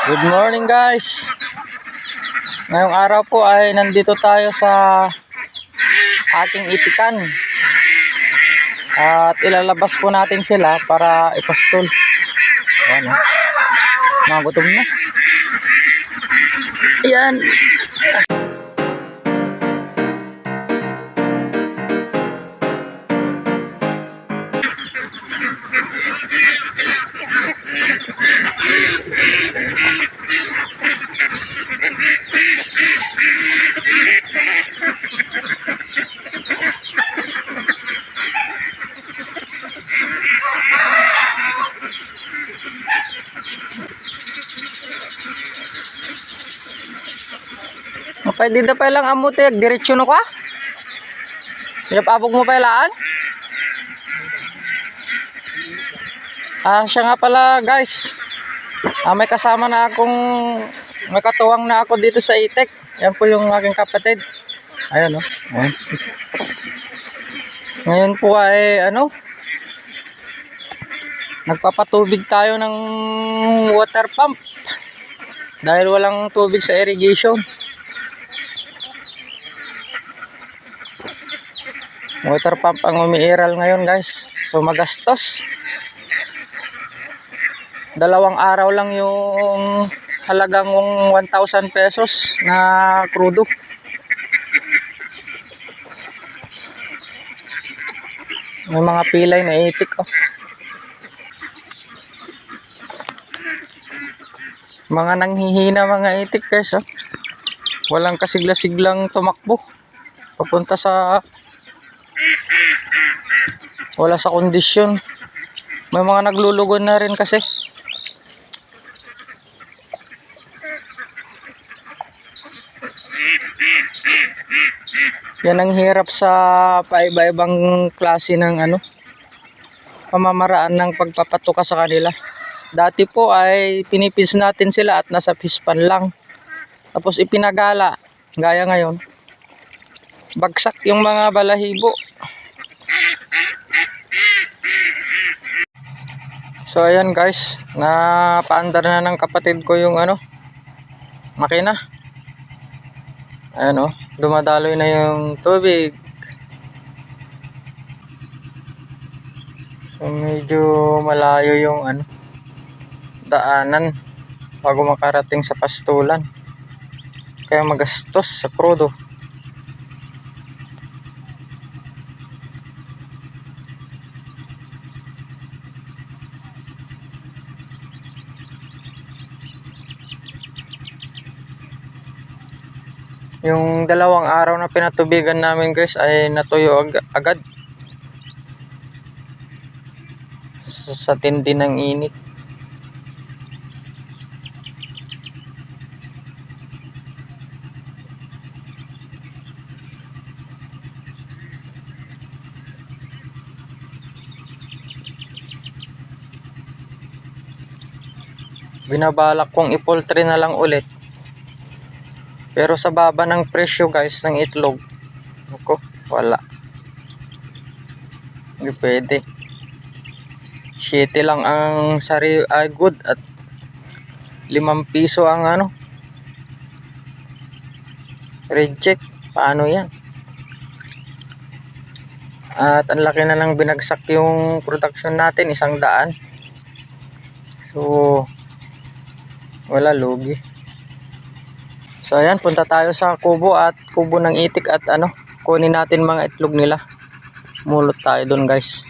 Good morning guys. Ngayong araw po ay nandito tayo sa ating itikan. At ilalabas po natin sila para ipastol. Ayan o. Magutom na. Ayan. Pwede na pa lang amo te diretso no ka? Hirap abog mo pa ilaan? Siya nga pala guys. May kasama na akong may katuwang na ako dito sa itik. Yan po yung aking kapatid. Ayan o. Ayan. Ngayon po ay nagpapatubig tayo ng water pump dahil walang tubig sa irrigation. Water pump ang umiiral ngayon guys, so magastos. 2 araw lang yung halagang 1,000 pesos na krudo. May mga pilay na itik oh. Mga nanghihina mga itik guys oh. Walang kasigla-siglang tumakbo papunta sa wala sa kondisyon. May mga naglulugon na rin kasi. Yan ang hirap sa paiba-ibang klase ng pamamaraan ng pagpapatuka sa kanila. Dati po ay tinipis natin sila at nasa pispan lang. Tapos ipinagala. Gaya ngayon. Bagsak yung mga balahibo. So ayan guys, napaandar na ng kapatid ko yung makina. Ayan dumadaloy na yung tubig. So medyo malayo yung daanan bago makarating sa pastulan. Kaya magastos sa krudo. Yung 2 araw na pinatubigan namin guys ay natuyo agad sa tindi ng init. Binabalak kong ipoltry na lang ulit. Pero sa baba ng presyo guys ng itlog, wala. Hindi pwede. 7 lang ang good at 5 piso ang reject. Paano yan? At ang laki na lang binagsak yung production natin, 100. So wala, lugi. So ayan, punta tayo sa kubo ng itik at kunin natin mga itlog nila. Mulot tayo dun guys.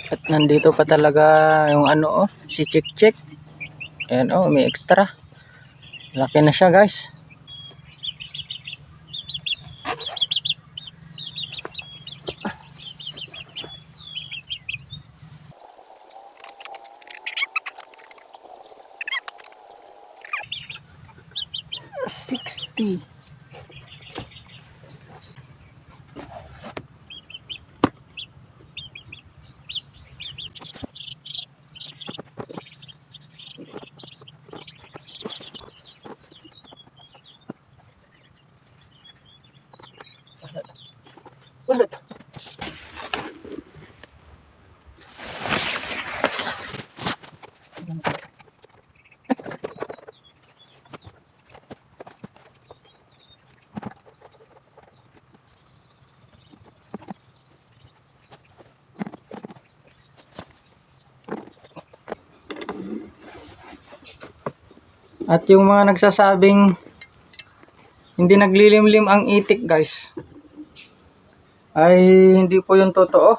At nandito pa talaga yung si Chick. Ayan may extra. Laki na siya guys. 80. Ulit. At yung mga nagsasabing hindi naglilimlim ang itik guys, ay hindi po yung totoo.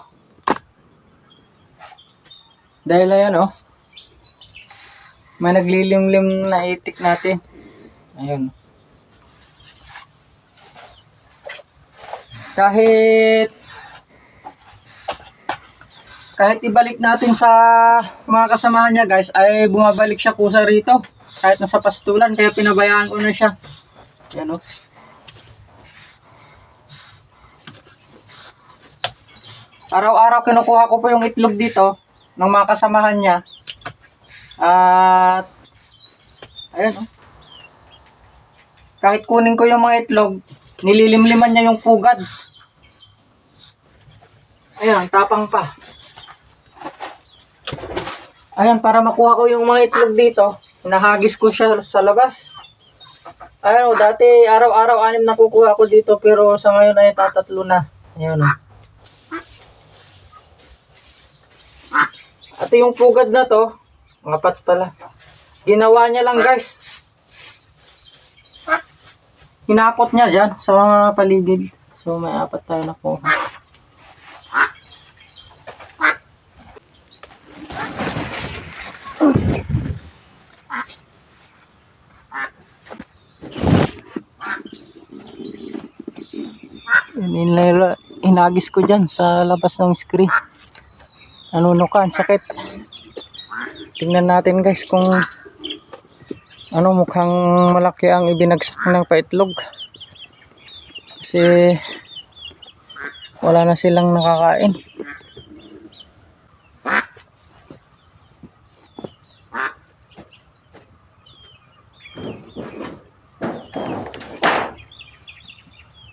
Dahil ayan oh, may naglilimlim na itik natin. Ayun. Kahit ibalik natin sa mga kasamahan niya guys, ay bumabalik siya kusa rito. Kahit nasa pastulan, kaya pinabayaan ko na siya. Yan o. Araw-araw kinukuha ko po yung itlog dito ng mga kasamahan niya. At ayan o. Kahit kunin ko yung mga itlog, nililimliman niya yung pugad. Ayan, tapang pa. Ayan, para makuha ko yung mga itlog dito, nahagis ko siya sa labas. Ayan o, dati araw-araw 6 nakukuha ko dito, pero sa ngayon ay 3 na. Ayan o. At yung pugad na to, 4 pala. Ginawa niya lang guys. Hinapot niya dyan sa mga paligid. So may 4 tayo nakuha. Hinagis ko dyan sa labas ng screen. Nanunukan, sakit. Tingnan natin guys kung ano, mukhang malaki ang ibinagsak ng paitlog. Kasi wala na silang nakakain.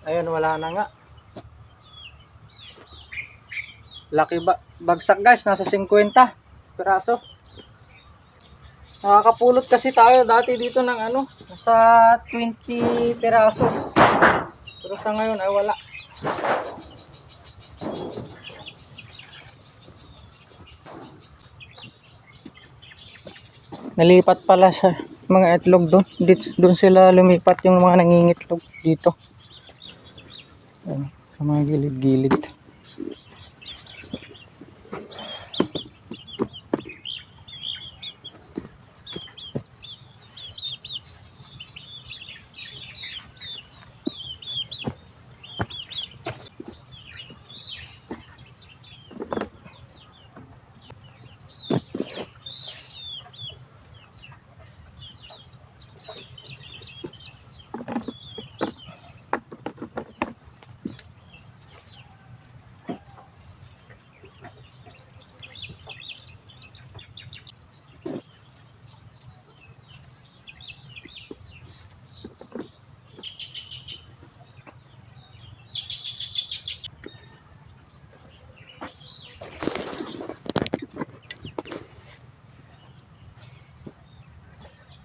Ayun, wala na nga. Laki bagsak guys, nasa 50 piraso. Nakakapulot kasi tayo dati dito ng ano, nasa 20 piraso. Pero sa ngayon ay wala. Nalipat pala sa mga itlog doon. Doon sila lumipat yung mga nangingitlog dito. Ayan, sa mga gilid-gilid.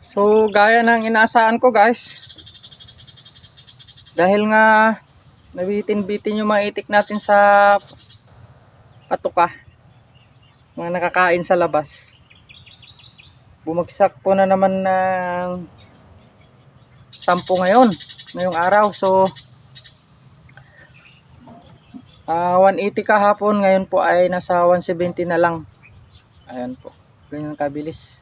So gaya ng inaasahan ko guys, dahil nga nabitin-bitin yung mga itik natin sa patuka, mga nakakain sa labas, bumagsak po na naman ng 10 ngayong araw. So 180 kahapon, ngayon po ay nasa 170 na lang. Ayan po, ganyan kabilis.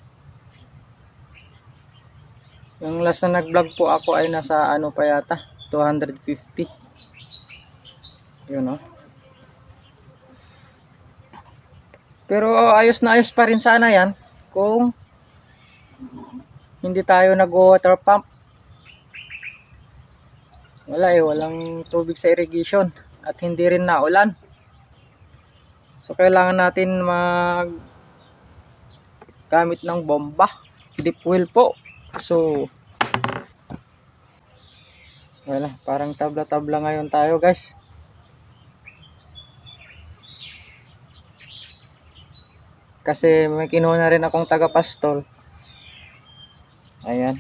Yung last na nag-vlog po ako ay nasa ano pa yata, 250. Yun o. Pero ayos na ayos pa rin sana yan kung hindi tayo nag-water pump. Wala walang tubig sa irrigation at hindi rin naulan. So kailangan natin gamit ng bomba, deep well po. So wala, parang tabla-tabla ngayon tayo guys. Kasi may kinuha na rin akong taga-pastol. Ayan.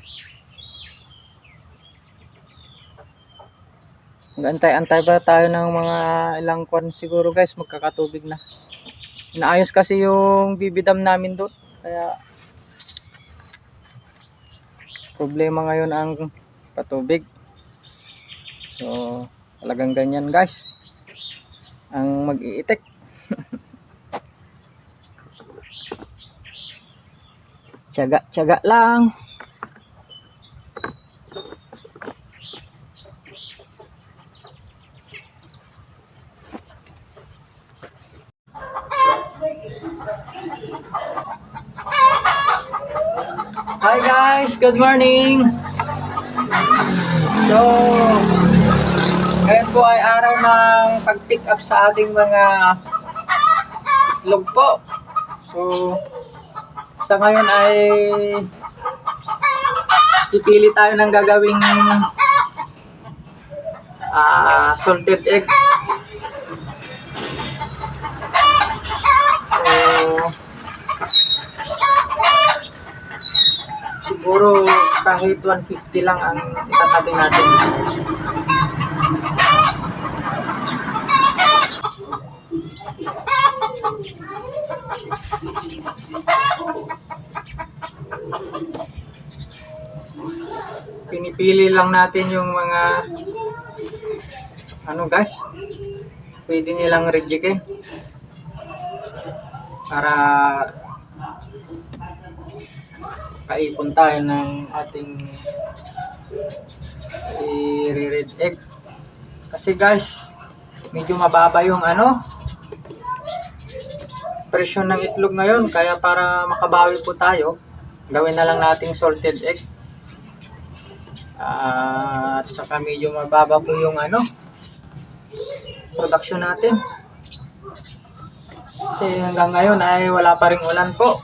Mag-antay-antay ba tayo ng mga ilang kwan siguro guys, magkakatubig na. Inaayos kasi yung bibidam namin doon. Kaya problema ngayon ang patubig. So talagang ganyan guys ang mag-iitik. Tiyaga lang. Hi guys, good morning. So ngayon po ay araw ng pag-pick up sa ating mga itlog po. So sa ngayon ay pipili tayo ng gagawing salted egg. So siguro kahit 150 lang ang itatabi natin. Pinipili lang natin yung mga guys, pwede nilang rejectin para kaipon tayo ng ating i-red egg. Kasi guys, medyo mababa yung presyon ng itlog ngayon, kaya para makabawi po tayo, gawin na lang nating salted egg. At saka medyo mababa po yung production natin. Kasi hanggang ngayon ay wala pa ring ulan po.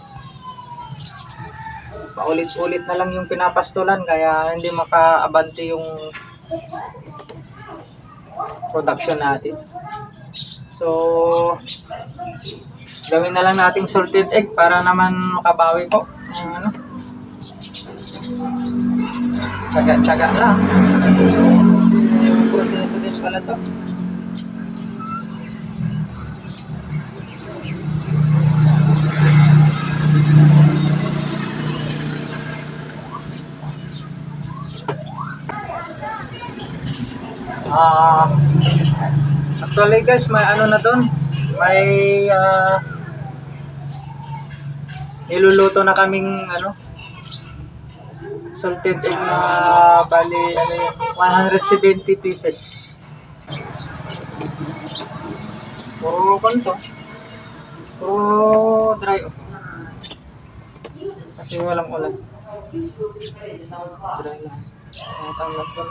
Paulit-ulit na lang yung pinapastulan, kaya hindi makaabante yung production natin. So gawin na lang nating salted egg para naman makabawi po. Tsaga-tsaga lang. Yung proseso din pala to. Actually guys, may na doon. May niluluto na kaming salted egg na bali 170 pieces. Puro kanto. Puro dry. Kasi walang ulan. Dry lang. Tanggap ko.